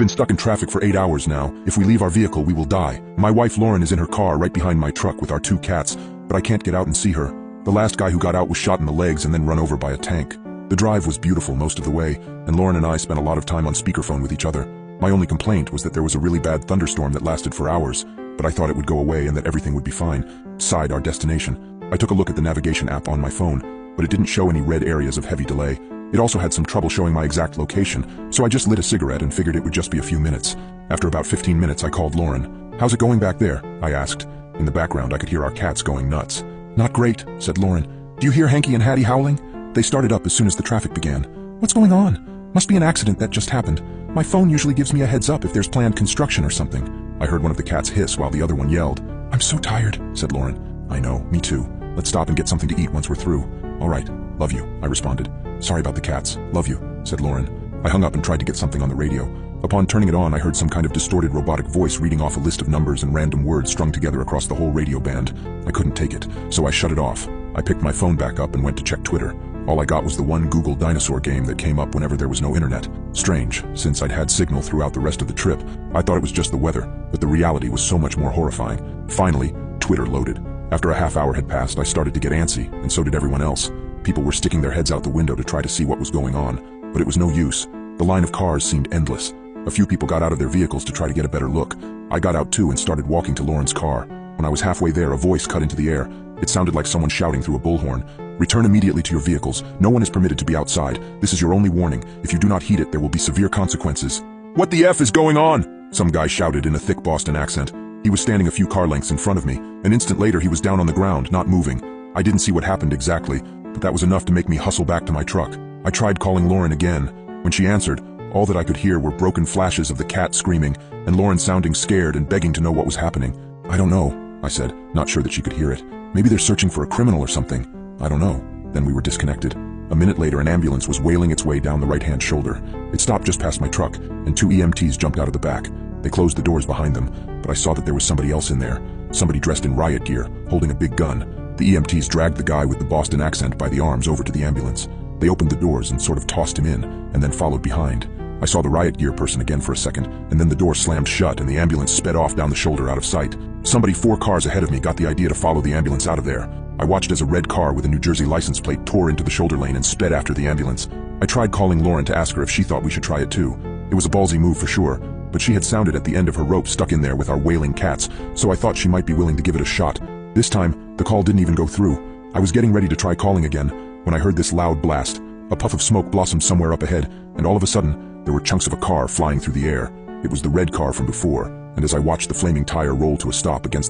Been stuck in traffic for 8 hours now. If we leave our vehicle, we will die. My wife Lauren is in her car right behind my truck with our 2 cats, but I can't get out and see her. The last guy who got out was shot in the legs and then run over by a tank. The drive was beautiful most of the way, and Lauren and I spent a lot of time on speakerphone with each other. My only complaint was that there was a really bad thunderstorm that lasted for hours, but I thought it would go away and that everything would be fine. Beside our destination, I took a look at the navigation app on my phone, but it didn't show any red areas of heavy delay. It also had some trouble showing my exact location, so I just lit a cigarette and figured it would just be a few minutes. After about 15 minutes, I called Lauren. "How's it going back there?" I asked. In the background, I could hear our cats going nuts. "Not great," said Lauren. "Do you hear Hanky and Hattie howling? They started up as soon as the traffic began." "What's going on?" "Must be an accident that just happened. My phone usually gives me a heads up if there's planned construction or something." I heard one of the cats hiss while the other one yelled. "I'm so tired," said Lauren. "I know, me too. Let's stop and get something to eat once we're through." "All right, love you," I responded. "Sorry about the cats, love you," said Lauren. I hung up and tried to get something on the radio. Upon turning it on, I heard some kind of distorted robotic voice reading off a list of numbers and random words strung together across the whole radio band. I couldn't take it, so I shut it off. I picked my phone back up and went to check Twitter. All I got was the one Google dinosaur game that came up whenever there was no internet. Strange, since I'd had signal throughout the rest of the trip. I thought it was just the weather, but the reality was so much more horrifying. Finally, Twitter loaded. After a half hour had passed, I started to get antsy, and so did everyone else. People were sticking their heads out the window to try to see what was going on, but it was no use. The line of cars seemed endless. A few people got out of their vehicles to try to get a better look. I got out too and started walking to Lauren's car. When I was halfway there, a voice cut into the air. It sounded like someone shouting through a bullhorn. "Return immediately to your vehicles. No one is permitted to be outside. This is your only warning. If you do not heed it, there will be severe consequences." "What the F is going on?" some guy shouted in a thick Boston accent. He was standing a few car lengths in front of me. An instant later, he was down on the ground, not moving. I didn't see what happened exactly, but that was enough to make me hustle back to my truck. I tried calling Lauren again. When she answered, all that I could hear were broken flashes of the cat screaming, and Lauren sounding scared and begging to know what was happening. "I don't know," I said, not sure that she could hear it. "Maybe they're searching for a criminal or something. I don't know." Then we were disconnected. A minute later, an ambulance was wailing its way down the right-hand shoulder. It stopped just past my truck, and 2 EMTs jumped out of the back. They closed the doors behind them, but I saw that there was somebody else in there. Somebody dressed in riot gear, holding a big gun. The EMTs dragged the guy with the Boston accent by the arms over to the ambulance. They opened the doors and sort of tossed him in, and then followed behind. I saw the riot gear person again for a second, and then the door slammed shut and the ambulance sped off down the shoulder out of sight. Somebody 4 cars ahead of me got the idea to follow the ambulance out of there. I watched as a red car with a New Jersey license plate tore into the shoulder lane and sped after the ambulance. I tried calling Lauren to ask her if she thought we should try it too. It was a ballsy move for sure, but she had sounded at the end of her rope stuck in there with our wailing cats, so I thought she might be willing to give it a shot. This time, the call didn't even go through. I was getting ready to try calling again when I heard this loud blast. A puff of smoke blossomed somewhere up ahead, and all of a sudden, there were chunks of a car flying through the air. It was the red car from before, and as I watched the flaming tire roll to a stop against